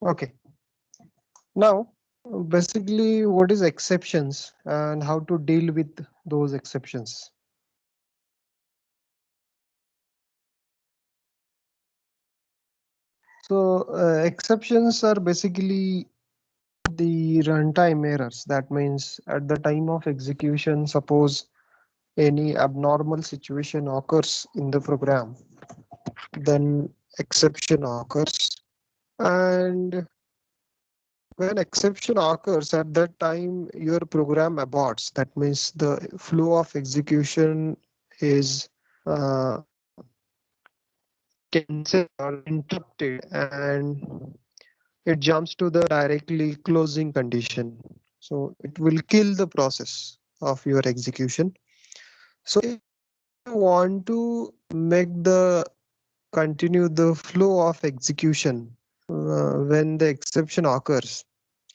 Okay. Now, basically, what is exceptions and how to deal with those exceptions? So, exceptions are basically the runtime errors. That means at the time of execution, suppose any abnormal situation occurs in the program, then exception occurs. And when exception occurs, at that time your program aborts. That means the flow of execution is uh, cancelled or interrupted, and it jumps to the directly closing condition. So it will kill the process of your execution. So if you want to make the continue the flow of execution when the exception occurs,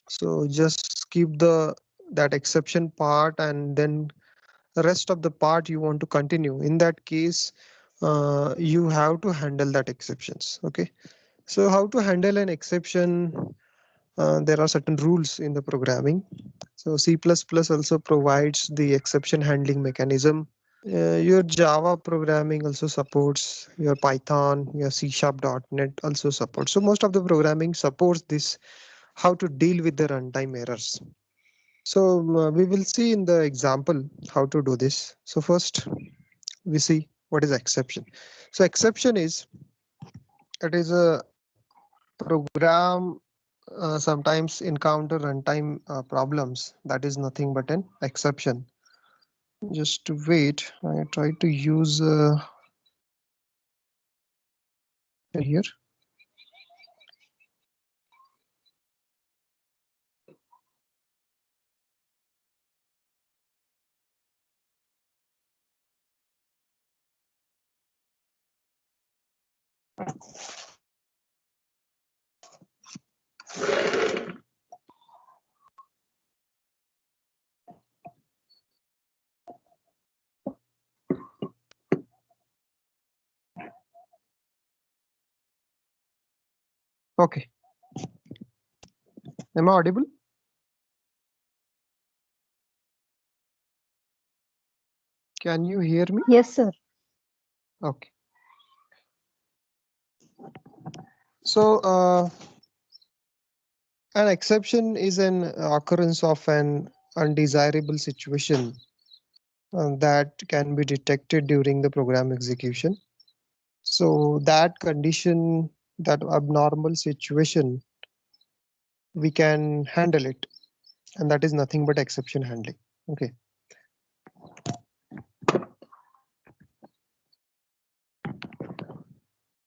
so just skip the that exception part, and then the rest of the part you want to continue. In that case, you have to handle that exceptions. Okay, so how to handle an exception? There are certain rules in the programming. So C++ also provides the exception handling mechanism. Your Java programming also supports, your Python, your C#.NET also supports. So most of the programming supports this, how to deal with the runtime errors. So we will see in the example how to do this. So first we see what is exception. So exception is, it is a program sometimes encounter runtime problems. That is nothing but an exception. Just to wait, I try to use here. Okay, am I audible? Can you hear me? Yes, sir. Okay. So an exception is an occurrence of an undesirable situation that can be detected during the program execution. So that condition, that abnormal situation, we can handle it, and that is nothing but exception handling. Okay.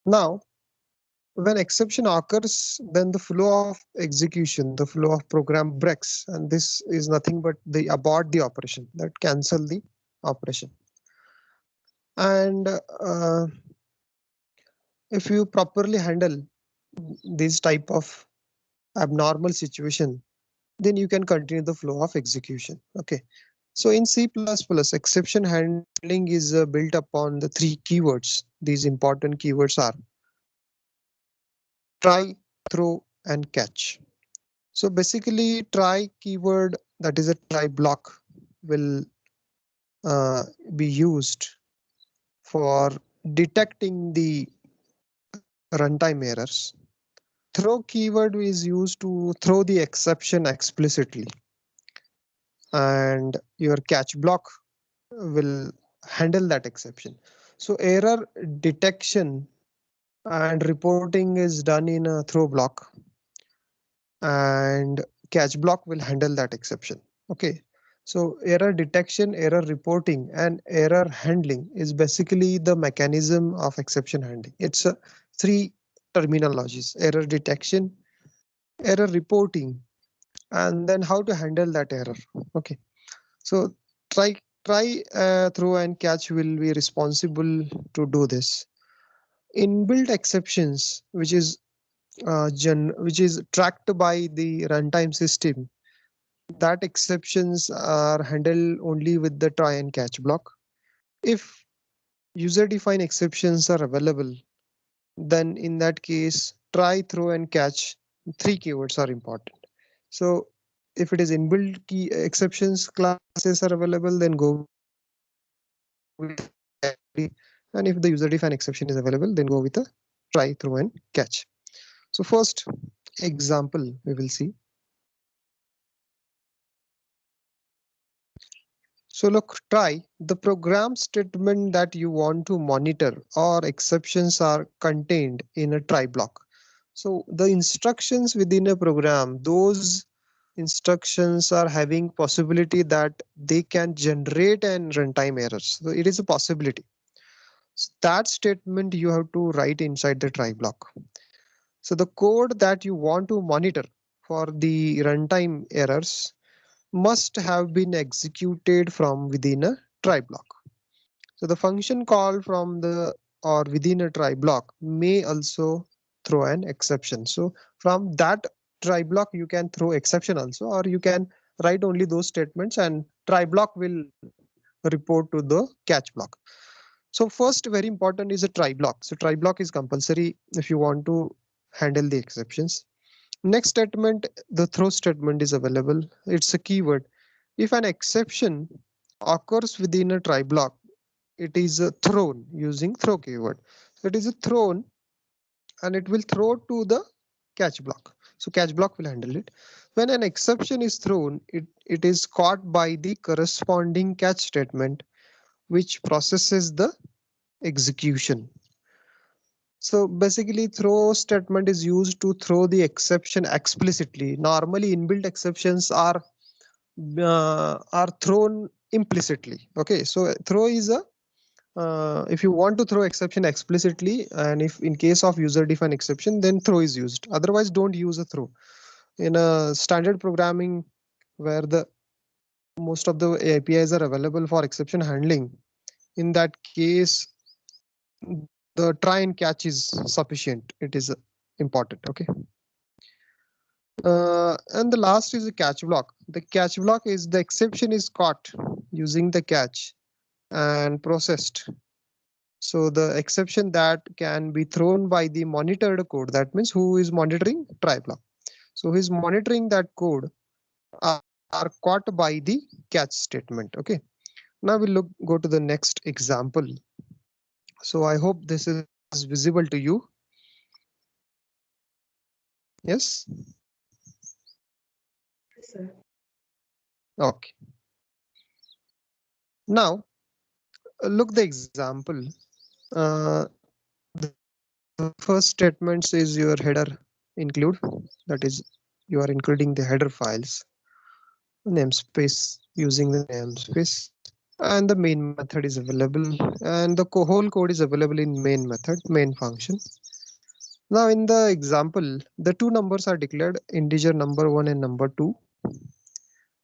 Now, when exception occurs, then the flow of execution, the flow of program breaks, and this is nothing but the abort the operation, that cancel the operation. And if you properly handle this type of abnormal situation, then you can continue the flow of execution. Okay. So in C++, exception handling is built upon the three keywords. These important keywords are try, throw, and catch. So basically, try keyword, that is a try block, will uh, be used for detecting the runtime errors. Throw keyword is used to throw the exception explicitly, and your catch block will handle that exception. So error detection and reporting is done in a throw block, and catch block will handle that exception. Okay. So error detection, error reporting, and error handling is basically the mechanism of exception handling. It's three terminologies: error detection, error reporting, and then how to handle that error. Okay. So throw and catch will be responsible to do this. Inbuilt exceptions, which is tracked by the runtime system, that exceptions are handled only with the try and catch block. If user defined exceptions are available, then in that case, try, throw, and catch Three keywords are important. So if it is inbuilt key exceptions classes are available, then go with and if the user define exception is available, then go with a try, throw, and catch. So first example we will see. So look, try the program statement that you want to monitor or exceptions are contained in a try block. So the instructions within a program, those instructions are having possibility that they can generate an runtime errors. So it is a possibility. So that statement you have to write inside the try block. So the code that you want to monitor for the runtime errors must have been executed from within a try block. So the function call from the or within a try block may also throw an exception. So from that try block you can throw exception also, or you can write only those statements and try block will report to the catch block. So first very important is a try block. So try block is compulsory if you want to handle the exceptions. Next statement, the throw statement is available. It's a keyword. If an exception occurs within a try block, it is thrown using throw keyword. So it is thrown and it will throw to the catch block. So catch block will handle it. When an exception is thrown, it is caught by the corresponding catch statement, which processes the execution. So basically throw statement is used to throw the exception explicitly. Normally inbuilt exceptions are thrown implicitly. Okay, so throw is a if you want to throw exception explicitly, and if in case of user defined exception, then throw is used. Otherwise don't use a throw. In a standard programming where the most of the APIs are available for exception handling, in that case the try and catch is sufficient. It is important. Okay. And the last is a catch block. The catch block is the exception is caught using the catch and processed. So the exception that can be thrown by the monitored code, that means who is monitoring try block. So who is monitoring that code are caught by the catch statement. Okay. Now we'll go to the next example. So I hope this is visible to you. Yes. Okay. Now look the example. The first statements is your header include, that is you are including the header files, namespace using the namespace, and the main method is available, and the whole code is available in main method, main function. Now in the example, the two numbers are declared, integer number 1 and number 2.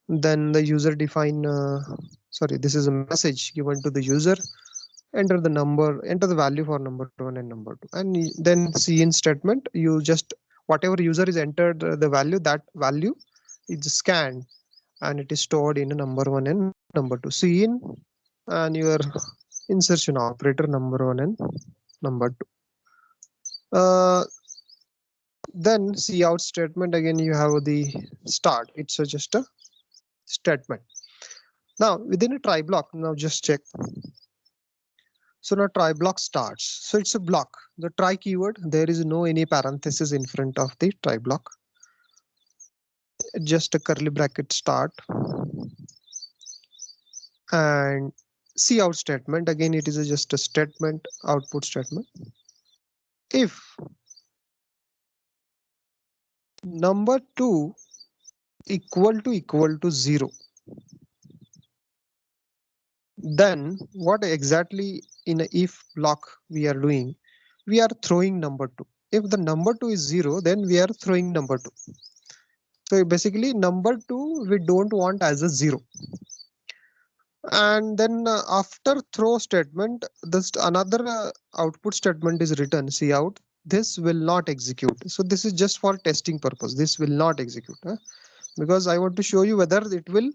Then the user define sorry, this is a message given to the user. Enter the value for number 1 and number 2, and then cin statement, you just whatever user is entered the value, that value is scanned and it is stored in a number 1 and number 2. Cin and your insertion operator number 1 and number 2. Then cout statement, again you have the start, it's just a statement. Now within a try block, now just check. So now try block starts. So it's a block. The try keyword, there is no any parenthesis in front of the try block. Just a curly bracket start. And cout statement, again it is just a statement, output statement. If number 2 equal to 0, then what exactly in a if block we are doing? We are throwing number 2. If the number 2 is 0, then we are throwing number 2. So basically number 2 we don't want as a 0. And then after throw statement, this another output statement is written, cout. This will not execute. So this is just for testing purpose. This will not execute because I want to show you whether it will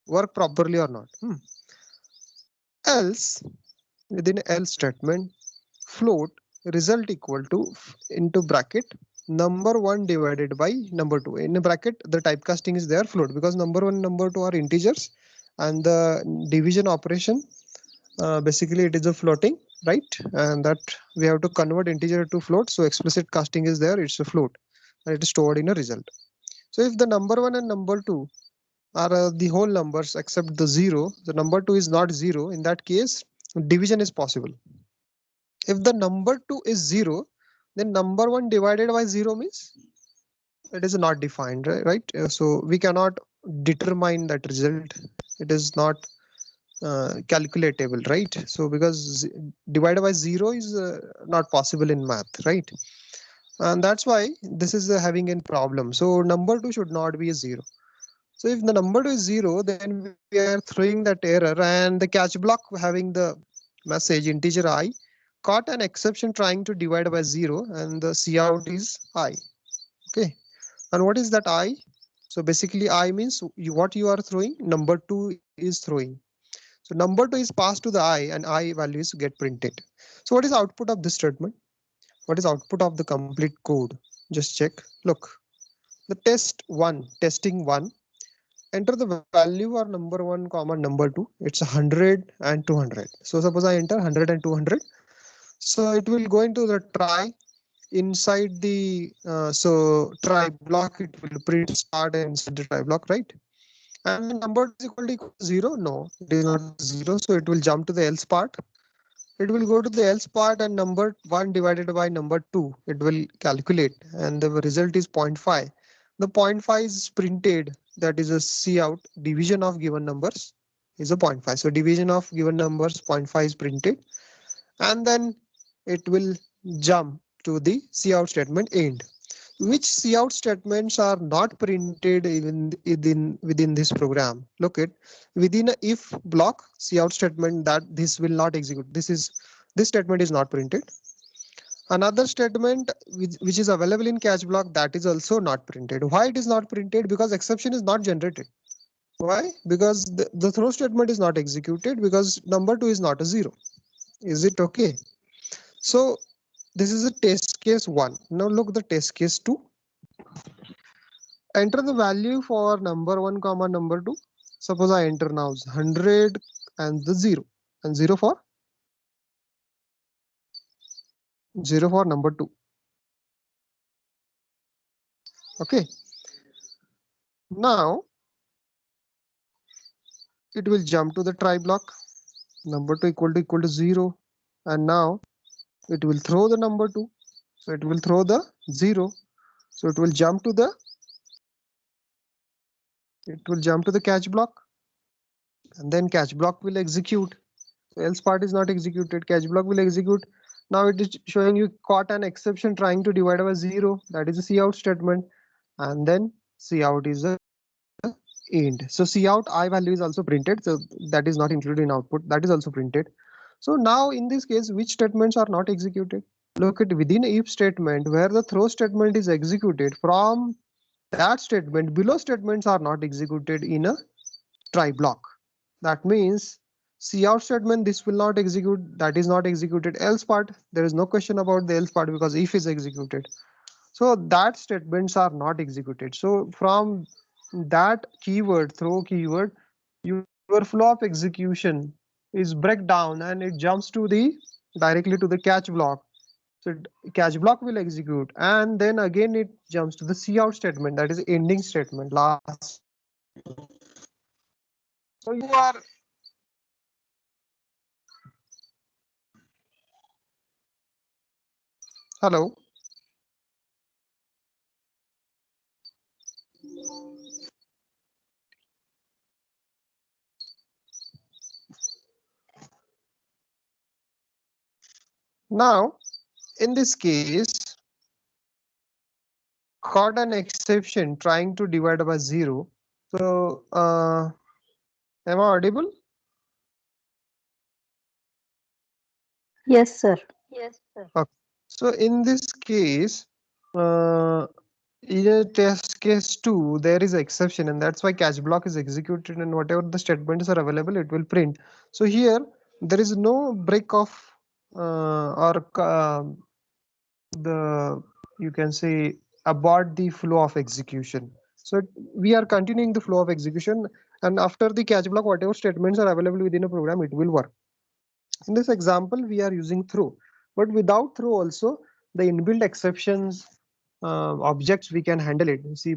work properly or not. Else, within else statement, float result equal to into bracket number 1 divided by number 2. In a bracket, the typecasting is there float because number 1 and number 2 are integers, and the division operation basically it is a floating, right? And that we have to convert integer to float. So explicit casting is there, it's a float, and it is stored in a result. So if the number 1 and number 2 are the whole numbers except the 0, the number 2 is not 0, in that case division is possible. If the number 2 is 0, then number 1 divided by 0 means it is not defined, right? So we cannot determine that result. It is not calculatable, right? So because divided by 0 is not possible in math, right? And that's why this is having a problem. So number 2 should not be a 0. So if the number 2 is 0, then we are throwing that error, and the catch block having the message integer I caught an exception trying to divide by 0, and the cout is I. Okay, and what is that I? So basically I means what you are throwing, number 2 is throwing. So number 2 is passed to the I, and I values get printed. So what is output of this statement? What is output of the complete code? Just check. Look, the test 1, testing 1, enter the value or number 1 comma number 2. It's 100 and 200. So suppose I enter 100 and 200. So it will go into the try. Inside the try block, it will print start inside the try block, right? And the number is equal to 0. No, it is not 0. So it will jump to the else part. It will go to the else part, and number 1 divided by number 2, it will calculate, and the result is 0.5. The 0.5 is printed, that is a cout. Division of given numbers is a 0.5. So division of given numbers 0.5 is printed, and then it will jump to the cout statement end. Which cout statements are not printed even within this program? Look at within a if block cout statement that this will not execute. This statement is not printed. Another statement which is available in catch block, that is also not printed. Why it is not printed? Because exception is not generated. Why? Because the throw statement is not executed because number 2 is not a 0. Is it okay? So this is a test case 1. Now look the test case 2. Enter the value for number 1 comma number 2. Suppose I enter now 100 and the 0, and 0 for number 2. Okay, now it will jump to the try block, number 2 equal to 0, and now it will throw the number 2. So it will throw the 0. So it will jump to the catch block, and then catch block will execute. So else part is not executed, catch block will execute. Now it is showing you caught an exception trying to divide by 0. That is a cout statement, and then cout is a end. So cout I value is also printed. So that is not included in output. That is also printed. So now in this case, which statements are not executed? Look at within if statement where the throw statement is executed, from that statement below statements are not executed in a try block. That means cout statement, this will not execute, that is not executed. Else part, there is no question about the else part because if is executed. So that statements are not executed. So from that keyword, throw keyword, your flow of execution is breakdown and it jumps to the directly to the catch block. So catch block will execute, and then again it jumps to the cout statement, that is ending statement, last. So you are hello. Now in this case, caught an exception trying to divide by 0. So am I audible? Yes, sir. Yes, sir. Okay. So in this case, in a test case 2, there is exception, and that's why catch block is executed, and whatever the statements are available, it will print. So here there is no break of or the you can say, abort the flow of execution. So we are continuing the flow of execution, and after the catch block, whatever statements are available within a program, it will work. In this example, we are using throw, but without throw also, the inbuilt exceptions objects, we can handle it. C++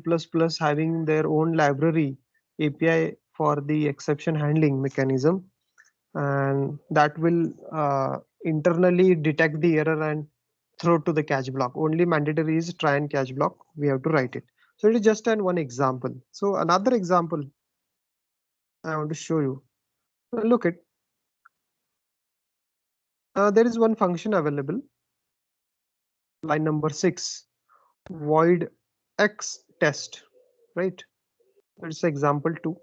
having their own library API for the exception handling mechanism, and that will internally detect the error and throw to the catch block. Only mandatory is try and catch block. We have to write it. So it is just an one example. So another example I want to show you. Look at there is one function available, line number 6, void x test, right? It's example 2.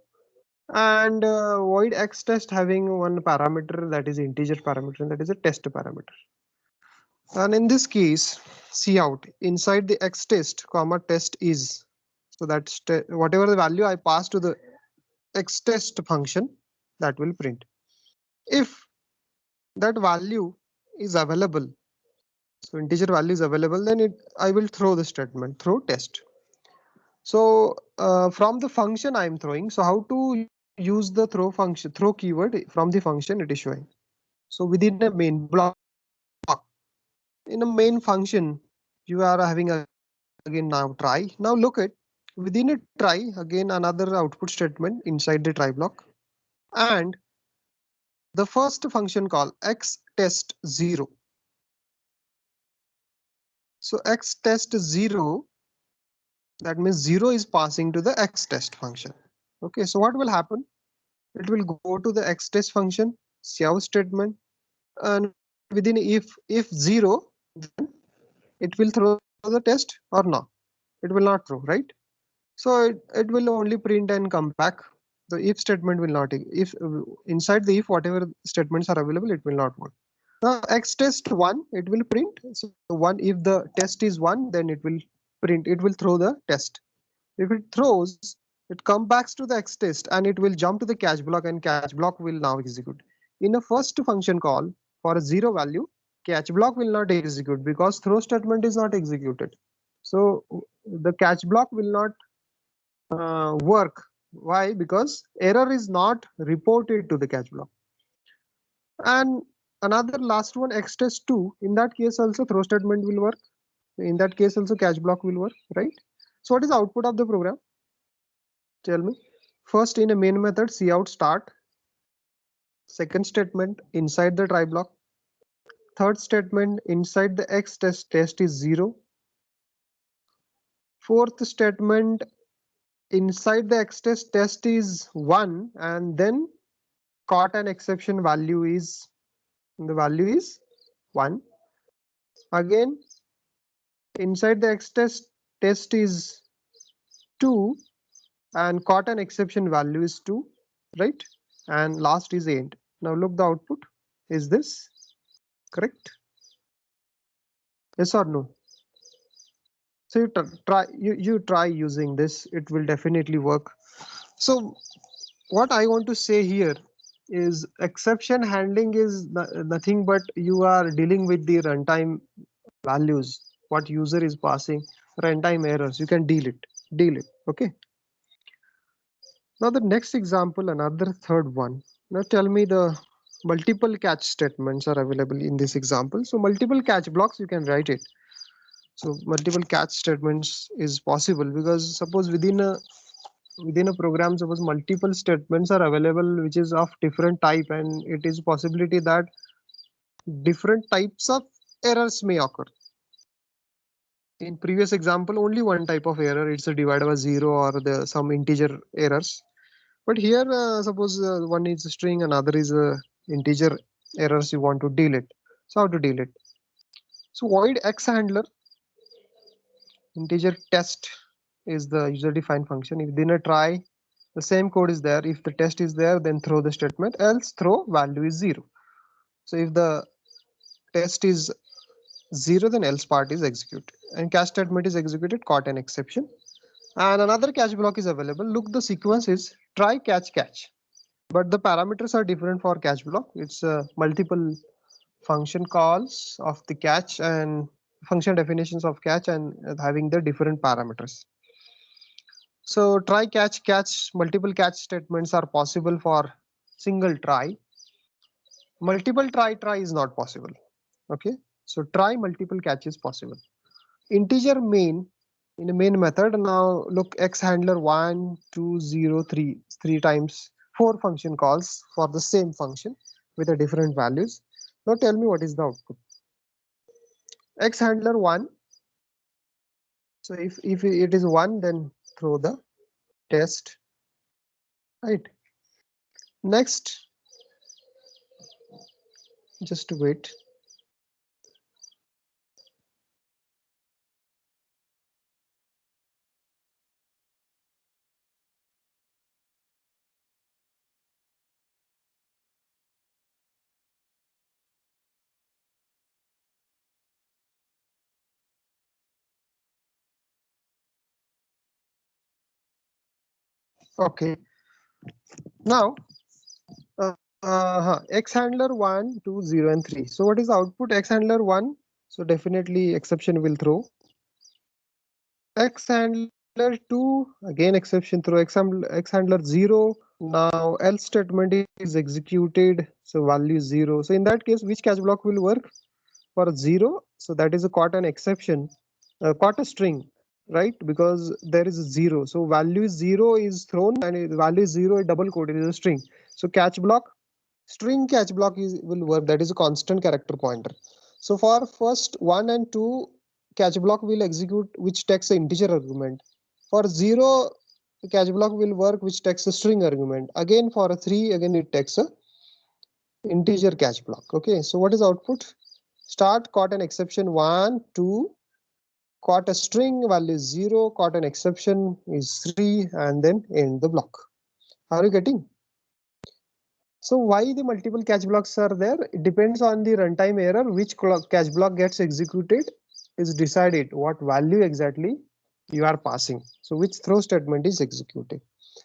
And void x test having one parameter, that is integer parameter, and that is a test parameter. And in this case, cout inside the x test comma test is, so that's whatever the value I pass to the x test function, that will print. If that value is available, so integer value is available, then I will throw the statement throw test. So from the function I am throwing, so how to use the throw function, throw keyword from the function, it is showing. So within a main block, in a main function, you are having again now try. Now look at within a try, again another output statement inside the try block, and the first function call x test 0. So x test 0, that means 0 is passing to the x test function. Okay, so what will happen? It will go to the x test function, cout statement, and within if 0, then it will throw the test or not. It will not throw, right? So it will only print and come back. The if statement will not, if inside the if whatever statements are available, it will not work. Now x test 1, it will print. So 1, if the test is 1, then it will print, it will throw the test. If it throws, it comes back to the x test and it will jump to the catch block, and catch block will now execute. In a first function call for a 0 value, catch block will not execute because throw statement is not executed. So the catch block will not work. Why? Because error is not reported to the catch block. And another last one, x test 2, in that case also throw statement will work. In that case also catch block will work, right? So what is the output of the program? Tell me. First, in a main method, cout start. Second statement inside the try block. Third statement inside the x test is 0. Fourth statement inside the x test is 1, and then caught an exception value is, the value is 1. Again, inside the x test is 2, and caught an exception value is 2, right? And last is end. Now look the output. Is this correct? Yes or no? So you try using this, it will definitely work. So what I want to say here is exception handling is nothing but you are dealing with the runtime values, what user is passing, runtime errors, you can deal it. Okay. Now the next example, another third one. Now tell me the multiple catch statements are available in this example. So multiple catch blocks, you can write it. So multiple catch statements is possible because suppose within a program, suppose multiple statements are available which is of different type, and it is possibility that different types of errors may occur. In previous example, only one type of error, it's a divided by 0 or some integer errors. But here, suppose one is a string, another is a integer errors you want to deal it. So how to deal it? So void x handler integer test is the user defined function. If within a try, the same code is there. If the test is there, then throw the statement, else throw value is 0. So if the test is 0, then else part is executed, and catch statement is executed, caught an exception. And another catch block is available. Look, the sequence is try catch catch, but the parameters are different for catch block. It's multiple function calls of the catch, and function definitions of catch and having the different parameters. So try, catch, catch, multiple catch statements are possible for single try. Multiple try is not possible. Okay, so try multiple catch is possible. Integer main, in a main method, now look, x handler 1 2 0 3 three times, 4 function calls for the same function with a different values. Now tell me what is the output. X handler 1. So if it is 1, then throw the test, right? Next, just wait. Okay, now x handler 1 2 0 and 3. So what is the output? X handler 1, so definitely exception will throw. X handler 2, again exception throw. X handler 0, now else statement is executed, so value 0. So in that case, which catch block will work? For 0, so that is a caught an exception, caught a string, right? Because there is a 0, so value 0 is thrown, and value 0 is double quoted is a string. So catch block, string catch block will work, that is a constant character pointer. So for first 1 and 2, catch block will execute which takes an integer argument. For 0, the catch block will work which takes a string argument. Again for a 3, again it takes a integer catch block. Okay, so what is output? Start, caught an exception 1 2, caught a string value 0, caught an exception is 3, and then end the block. Are you getting? So why the multiple catch blocks are there? It depends on the runtime error. Which catch block gets executed is decided what value exactly you are passing. So which throw statement is executed.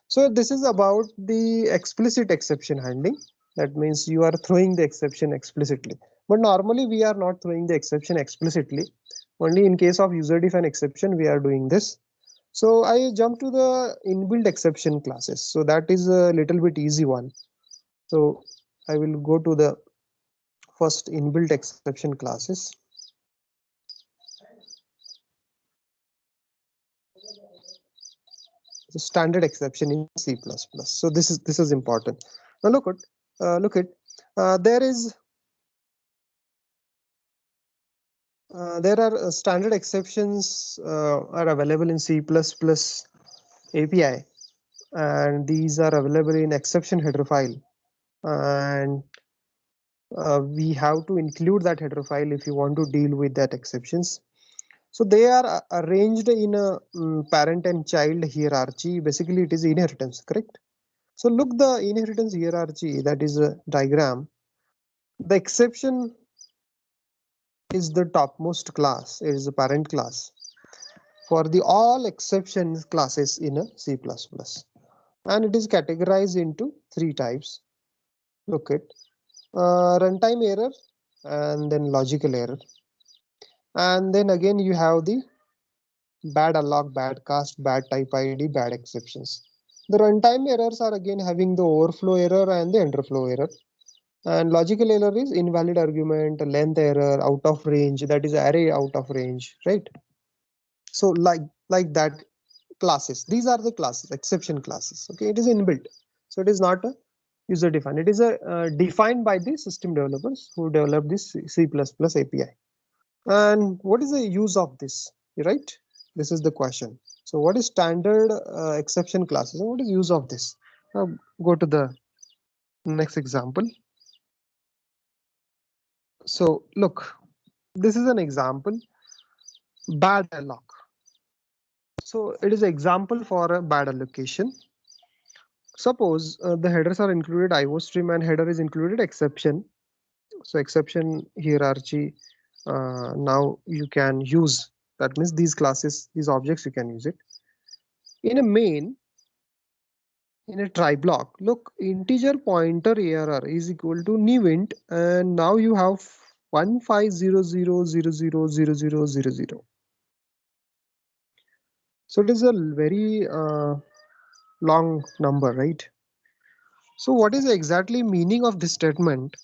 So this is about the explicit exception handling. That means you are throwing the exception explicitly. But normally we are not throwing the exception explicitly. Only in case of user defined exception we are doing this. So I jump to the inbuilt exception classes. So that is a little bit easy one. So I will go to the first inbuilt exception classes. The standard exception in C++. So this is important. Now look at there are standard exceptions are available in C++ API, and these are available in exception header file, and we have to include that header file if you want to deal with that exceptions. So they are arranged in a parent and child hierarchy. Basically it is inheritance, correct? So look, the inheritance hierarchy, that is a diagram. The exception is the topmost class, it is a parent class for the all exceptions classes in a C++, and it is categorized into 3 types. Look at runtime error, and then logical error, and then again you have the bad unlock, bad cast, bad type ID, bad exceptions. The runtime errors are again having the overflow error and the underflow error. And logical error is invalid argument, length error, out of range, that is array out of range, right? So like that classes. These are the classes, exception classes. Okay, it is inbuilt. So it is not a user defined. It is a defined by the system developers who develop this C++ API. And what is the use of this, right? This is the question. So what is standard exception classes and what is use of this? Now go to the next example. So look, this is an example, bad alloc. So it is an example for a bad allocation. Suppose the headers are included IO stream and header is included exception. So exception hierarchy, now you can use, that means these classes, these objects, you can use it. In a main, in a try block, look, integer pointer error is equal to new int, and now you have 1500000000. So it is a very long number, right? So what is the exactly meaning of this statement?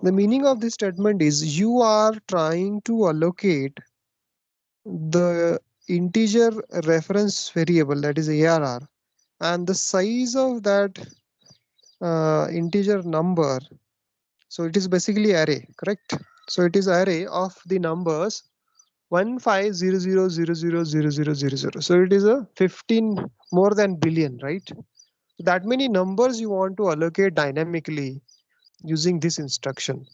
The meaning of this statement is you are trying to allocate the integer reference variable, that is ARR, and the size of that integer number. So it is basically array, correct? So it is array of the numbers 1500000000. So it is a 15 more than billion, right? That many numbers you want to allocate dynamically using this instruction.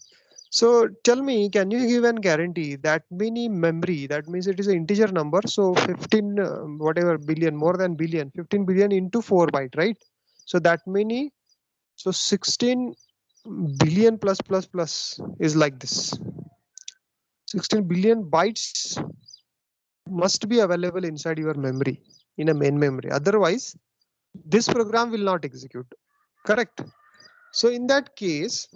So tell me, can you give an guarantee that many memory, that means it is an integer number, so 15 whatever billion, more than billion, 15 billion into 4 byte, right? So that many, so 16 billion plus plus plus is like this. 16 billion bytes must be available inside your memory in a main memory. Otherwise, this program will not execute. Correct. So in that case,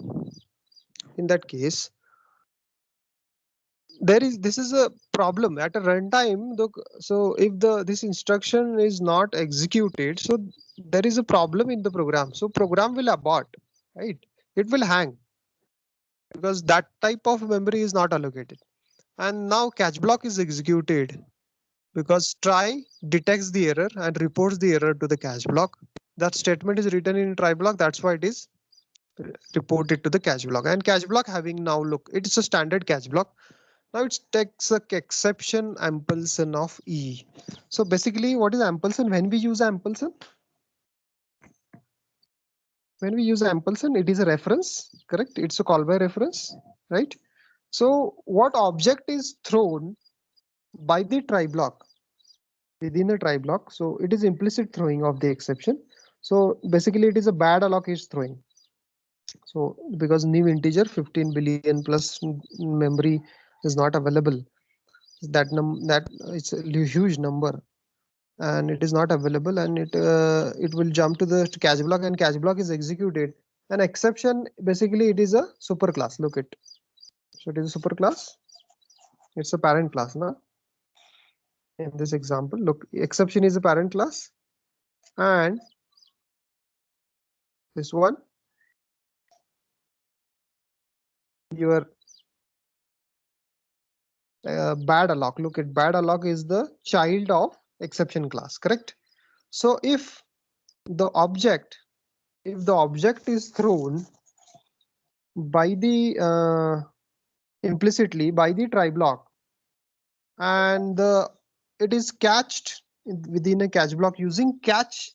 there is this is a problem at a runtime. So if the this instruction is not executed, so there is a problem in the program. So program will abort, right? It will hang because that type of memory is not allocated. And now catch block is executed because try detects the error and reports the error to the catch block. That statement is written in try block. That's why it is reported to the catch block. And catch block having now look, it's a standard catch block. Now it takes a exception ampersand of E. So basically what is ampersand? When we use ampersand? When we use ampersand, it is a reference, correct? It's a call by reference, right? So what object is thrown by the try block within a try block? So it is implicit throwing of the exception. So basically it is a bad alloc is throwing. So because new integer 15 billion plus memory is not available, that it's a huge number and it is not available, and it will jump to the catch block and catch block is executed. An exception basically it is a super class. Look it. So it is a super class. It's a parent class now. In this example, look, exception is a parent class, and this one your bad alloc. Look at bad alloc is the child of exception class, correct? So the object if the object is thrown by the implicitly by the try block and it is catched within a catch block using catch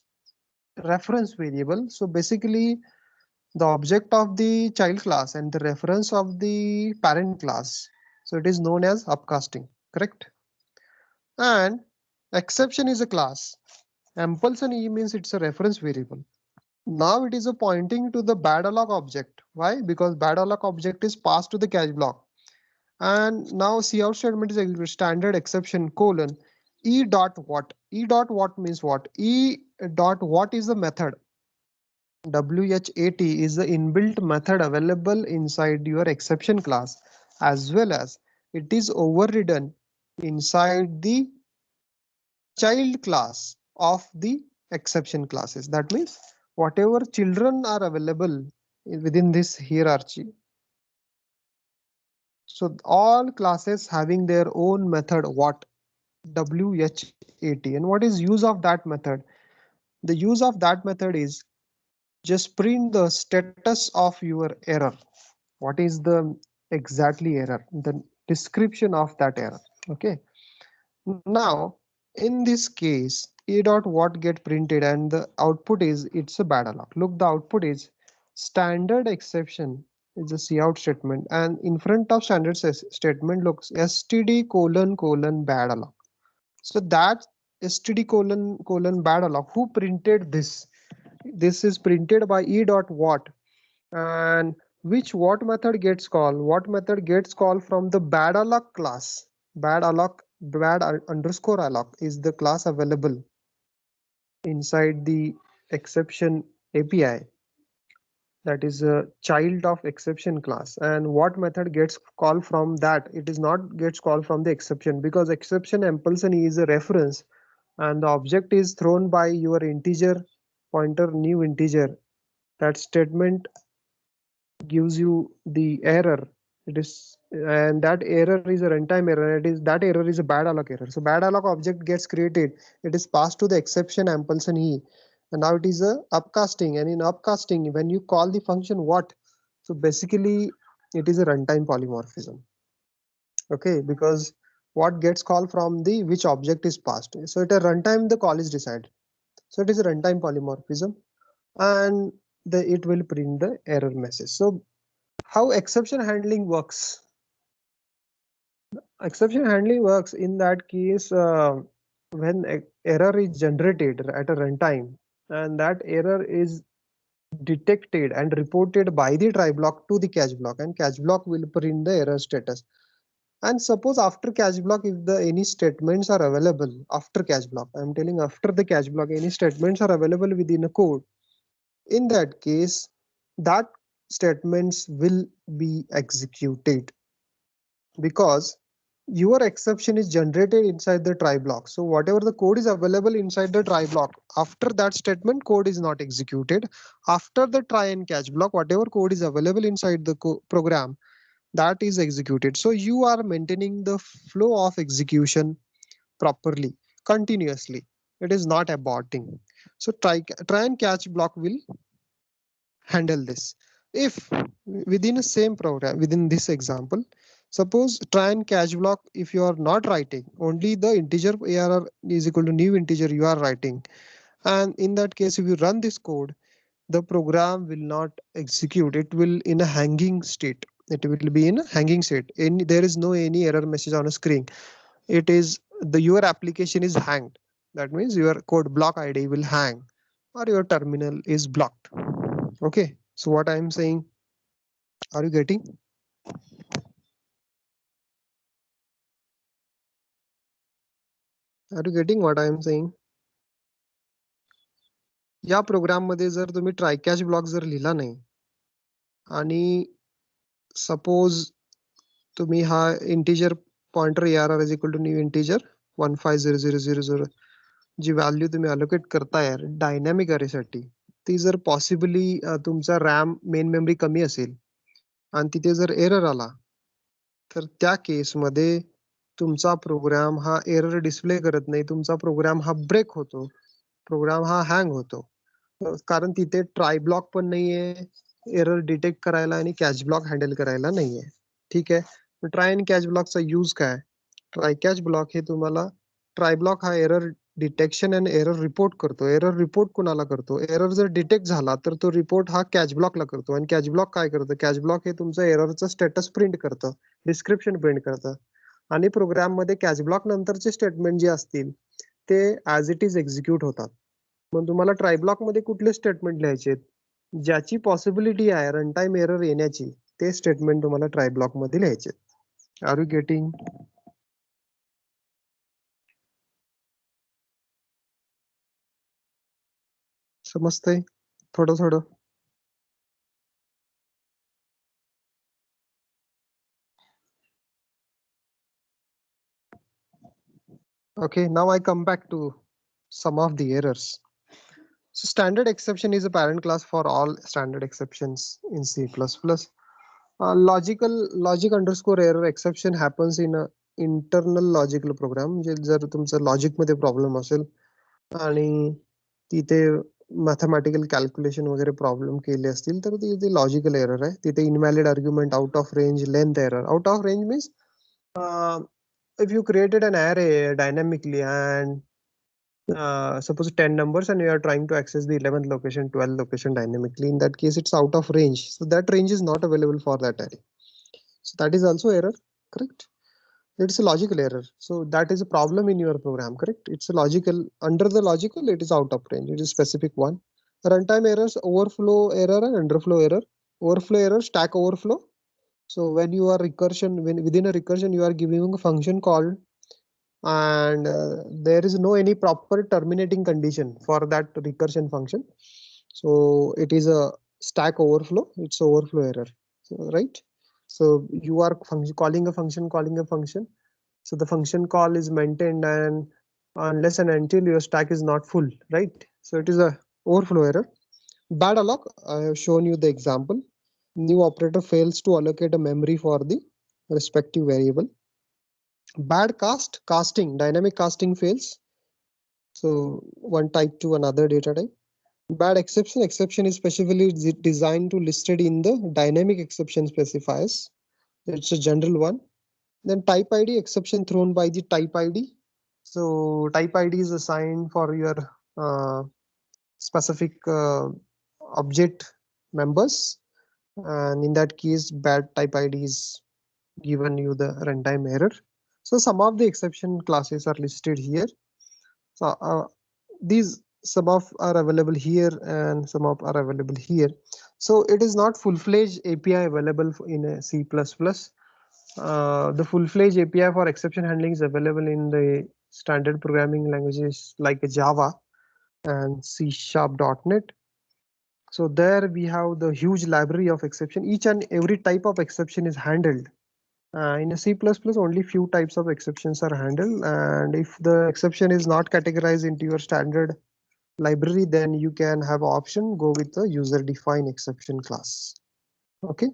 reference variable. So basically the object of the child class and the reference of the parent class. So it is known as upcasting, correct? And exception is a class. Ampersand E means it's a reference variable. Now it is a pointing to the bad alloc object. Why? Because bad alloc object is passed to the catch block. And now cout statement is a standard exception colon e dot what. E dot what means what? E dot what is the method. WHAT is the inbuilt method available inside your exception class, as well as it is overridden inside the child class of the exception classes. That means whatever children are available within this hierarchy. So all classes having their own method what? WHAT. And what is use of that method? The use of that method is just print the status of your error. What is the exactly error? The description of that error. Okay. Now in this case, a dot what get printed and the output is it's a bad alloc. Look, the output is standard exception is a cout statement, and in front of standard statement looks std colon colon bad alloc. So that std colon colon bad alloc, who printed this? This is printed by e dot what, and which what method gets called? What method gets called from the bad alloc class? Bad alloc, bad underscore alloc is the class available inside the exception API. that is a child of exception class. And what method gets called from that? It is not gets called from the exception, because exception ampersand is a reference and the object is thrown by your integer pointer new integer. That statement gives you the error. It is, and that error is a runtime error. It is, that error is a bad alloc error. So bad alloc object gets created. It is passed to the exception ampersand e, and now it is a upcasting. And in upcasting, when you call the function what, so basically it is a runtime polymorphism. Okay, because what gets called from the which object is passed. So at a runtime the call is decided. So it is a runtime polymorphism, and it will print the error message. So how exception handling works? Exception handling works in that case when error is generated at a runtime, and that error is detected and reported by the try block to the catch block, and catch block will print the error status. And suppose after catch block, if the any statements are available after catch block, I'm telling after the catch block, any statements are available within a code, in that case, that statements will be executed, because your exception is generated inside the try block. So whatever the code is available inside the try block, after that statement, code is not executed. After the try and catch block, whatever code is available inside the program, that is executed. So you are maintaining the flow of execution properly, continuously. It is not aborting. So try and catch block will handle this. If within a same program, within this example, suppose try and catch block, if you are not writing, only the integer ARR is equal to new integer you are writing. And in that case, if you run this code, the program will not execute. It will in a hanging state. It will be in a hanging state. There is no any error message on a screen. It is your application is hanged. That means your code block ID will hang, or your terminal is blocked. Okay, so what I'm saying, are you getting? Are you getting what I'm saying? या programme मध्ये जर तुम्ही try catch block जर लिहिला नाही, आणि suppose तुम्ही हा integer pointer ARR is equal to new integer 150000 जी व्हॅल्यू तुम्ही अलोकेट करताय डायनॅमिक अरेसाठी, ती जर पॉसिबली तुमचा रॅम मेन मेमरी कमी असेल आणि तिथे जर एरर आला, तर त्या केसमध्ये तुमचा प्रोग्राम हा एरर डिस्प्ले करत नाही, तुमचा प्रोग्राम हा ब्रेक होतो, प्रोग्राम हा हँग होतो. कारण तिथे ट्राय ब्लॉक पण नाहीये एरर डिटेक्ट करायला आणि कॅच ब्लॉक हँडल करायला नाहीये. ठीक आहे, ट्राय आणि कॅच ब्लॉकचा यूज काय? ट्राय कॅच ब्लॉक हे तुम्हाला, ट्राय ब्लॉक हा एरर डिटेक्शन आणि एरर रिपोर्ट करतो. एरर रिपोर्ट कुणाला करतो? एरर जर डिटेक्ट झाला तर तो रिपोर्ट हा कॅच ब्लॉकला करतो. आणि कॅच ब्लॉक काय करतं? कॅच ब्लॉक हे तुमचं एररचं स्टेटस प्रिंट करतं, डिस्क्रिप्शन प्रिंट करतं. आणि प्रोग्राम मध्ये कॅच ब्लॉक नंतरचे स्टेटमेंट जे असतील ते ऍज इट इज एक्झिक्यूट होतात. मग तुम्हाला ट्राय ब्लॉक मध्ये कुठले स्टेटमेंट लिहायचे, ज्याची पॉसिबिलिटी आहे रन टाइम एरर येण्याची, ते स्टेटमेंट तुम्हाला ट्राय ब्लॉक मध्ये लिहायचे. Are you getting? समजतंय थोडं थोडं? Okay, now I come back to some of the errors. So standard exception is a parent class for all standard exceptions in C++. Logic underscore error exception happens in a internal logical program. जर तुमचं logic मध्ये problem असेल आणि तिथे mathematical calculation वगैरे problem केले असतील, तर तिथे लॉजिकल एरर आहे. तिथे invalid argument, out of range, length error. Out of range means if you created an array dynamically and suppose 10 numbers and you are trying to access the 11th location, 12th location dynamically, in that case it's out of range, so that range is not available for that array. So that is also error, correct? It's a logical error, so that is a problem in your program, correct? It's a logical, under the logical it is out of range, it is specific one. Runtime errors, overflow error and underflow error. Overflow error, stack overflow. So when you are recursion, when within a recursion you are giving a function called, and there is no any proper terminating condition for that recursion function. So it is a stack overflow, it's overflow error. So, right? So you are calling a function. So the function call is maintained, and unless and until your stack is not full, right? So it is a overflow error. Bad alloc, I have shown you the example. New operator fails to allocate a memory for the respective variable. Bad casting, dynamic casting fails. So one type to another data type. Bad exception is specifically designed to listed in the dynamic exception specifiers. It's a general one. Then type ID, exception thrown by the type ID. So type ID is assigned for your specific object members, and in that case bad type ID is given you the runtime error. So some of the exception classes are listed here. So these some of are available here and some of are available here. So it is not full-fledged API available in a C++. The full-fledged API for exception handling is available in the standard programming languages like Java and C#.NET. So there we have the huge library of exception. Each and every type of exception is handled. In a C++, only few types of exceptions are handled, and if the exception is not categorized into your standard library, then you can have option go with the user-defined exception class. Okay,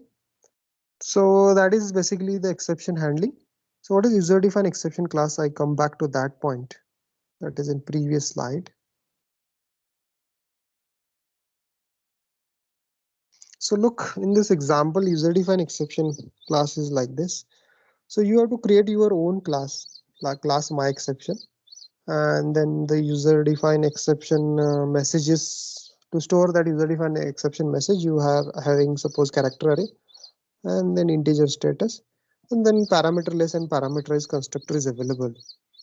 so that is basically the exception handling. So what is user-defined exception class? I come back to that point. That is in previous slide. So look, in this example, user-defined exception class is like this. So you have to create your own class, like class myException, and then the user-defined exception messages. To store that user-defined exception message, you have having suppose character array, and then integer status, and then parameterless and parameterized constructor is available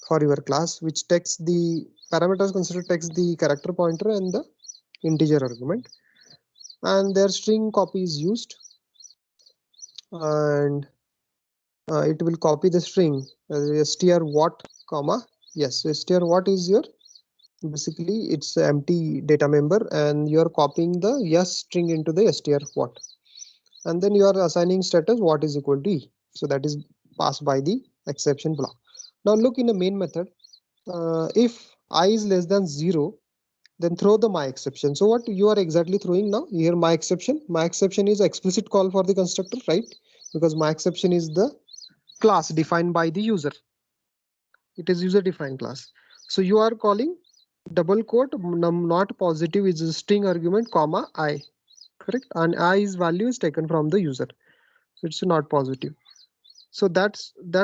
for your class, which takes the parameters constructor takes the character pointer and the integer argument, and their string copy is used, and it will copy the string str what comma yes. So str what is your basically it's empty data member, and you are copying the yes string into the str what, and then you are assigning status what is equal to e. So that is passed by the exception block. Now look in the main method. If I is less than 0, then throw the my exception. So what you are exactly throwing now here? My exception is explicit call for the constructor, right? Because my exception is the class defined by the user. It is user defined class. So you are calling double quote not positive is a string argument comma I, correct? And i's value is taken from the user, so it's not positive. So that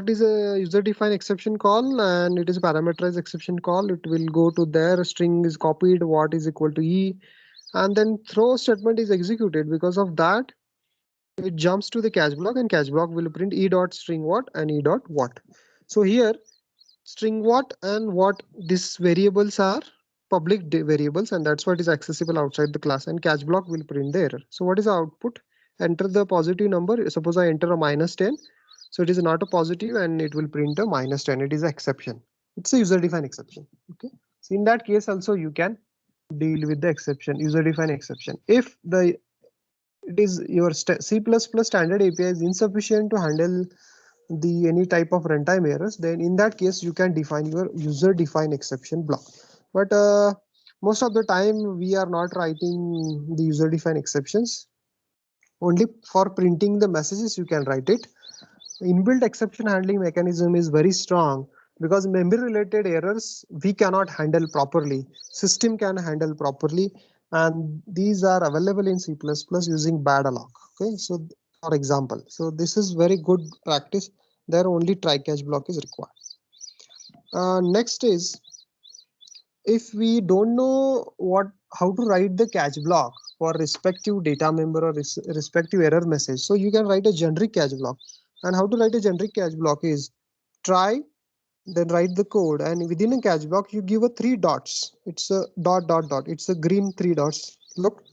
is a user defined exception call, and it is a parameterized exception call. It will go to their string is copied what is equal to e, and then throw statement is executed. Because of that, it jumps to the catch block, and catch block will print e dot string what and e dot what. So here string what and what these variables are public variables, and that's what is accessible outside the class, and catch block will print the error. So what is the output? Enter the positive number. Suppose I enter a -10, so it is not a positive and it will print a -10. It is an exception. It's a user defined exception. Okay, so in that case also you can deal with the exception, user defined exception. If the it is your C++ standard API is insufficient to handle the any type of runtime errors, then in that case you can define your user defined exception block. But most of the time we are not writing the user defined exceptions. Only for printing the messages you can write it. Inbuilt exception handling mechanism is very strong, because memory related errors we cannot handle properly, system can handle properly, and these are available in C++ using bad alloc. Okay, so for example, so this is very good practice. There only try catch block is required. Next is, if we don't know how to write the catch block for respective data member or respective error message, so you can write a generic catch block. And how to write a generic catch block is try, then write the code, and within a catch block you give a 3 dots. It's a dot dot dot, it's a green 3 dots. Look,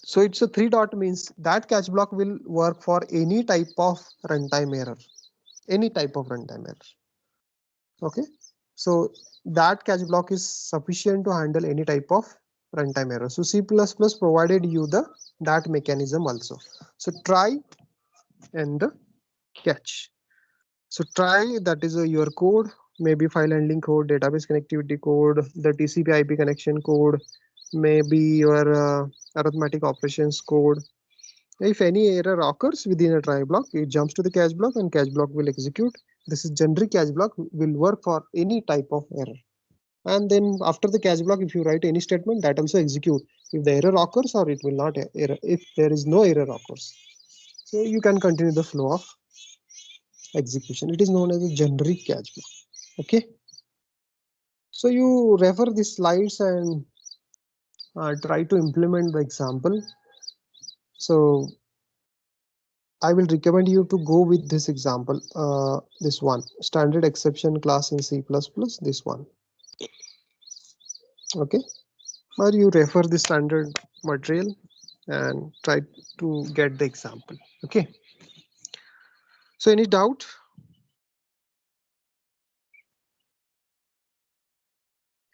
so it's a 3 dot means that catch block will work for any type of runtime error, any type of runtime error. Okay, so that catch block is sufficient to handle any type of runtime error. So C++ provided you that mechanism also. So try and the catch. So try, that is your code, maybe file handling code, database connectivity code, the TCP IP connection code, maybe your arithmetic operations code. If any error occurs within a try block, it jumps to the catch block and catch block will execute. This is generic catch block, will work for any type of error. And then after the catch block, if you write any statement, that also execute if the error occurs or it will not error if there is no error occurs. So you can continue the flow of execution. It is known as a generic catch block. Okay. So you refer the slides and try to implement the example. So I will recommend you to go with this example, this one, standard exception class in C++, this one. Okay, or you refer the standard material and try to get the example. Okay, so any doubt?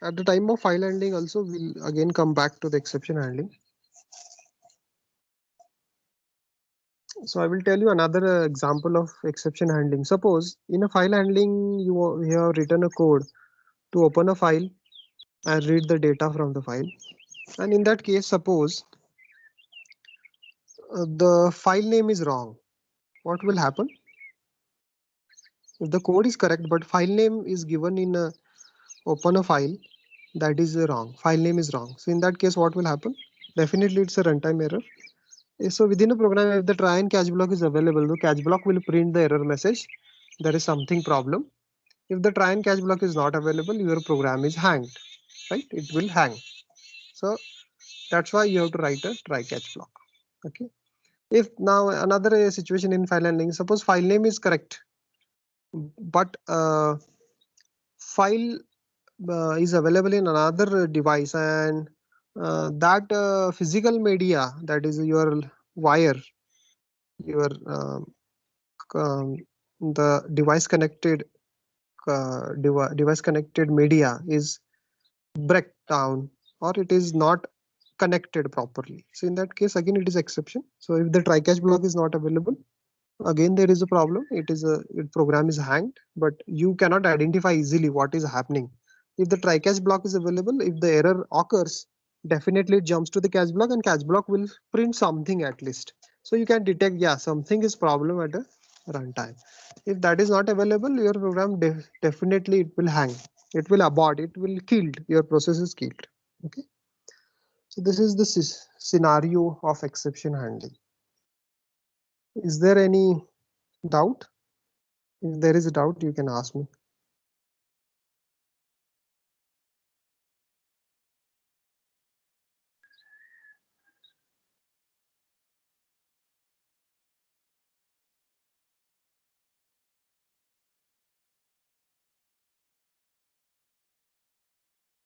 At the time of file handling also, we'll again come back to the exception handling. So I will tell you another example of exception handling. Suppose in a file handling, you have written a code to open a file and read the data from the file. And in that case, suppose the file name is wrong. What will happen? If the code is correct, but file name is given in a open a file, that is wrong. File name is wrong. So in that case, what will happen? Definitely it's a runtime error. So within a program, if the try and catch block is available, the catch block will print the error message. There is something problem. If the try and catch block is not available, your program is hanged, right? It will hang. So that's why you have to write a try catch block. Okay. If now another situation in file handling, suppose file name is correct, but file is available in another device, and that physical media, that is your wire, your the device connected device connected media is break down or it is not connected properly. So in that case, again it is exception. So if the try catch block is not available, again there is a problem. It is a program is hanged, but you cannot identify easily what is happening. If the try catch block is available, if the error occurs, definitely it jumps to the catch block and catch block will print something at least. So you can detect, yeah, something is problem at a runtime. If that is not available, your program definitely it will hang. It will abort. It will killed. Your process is killed. Okay. So this is the scenario of exception handling. Is there any doubt? If there is a doubt, you can ask me.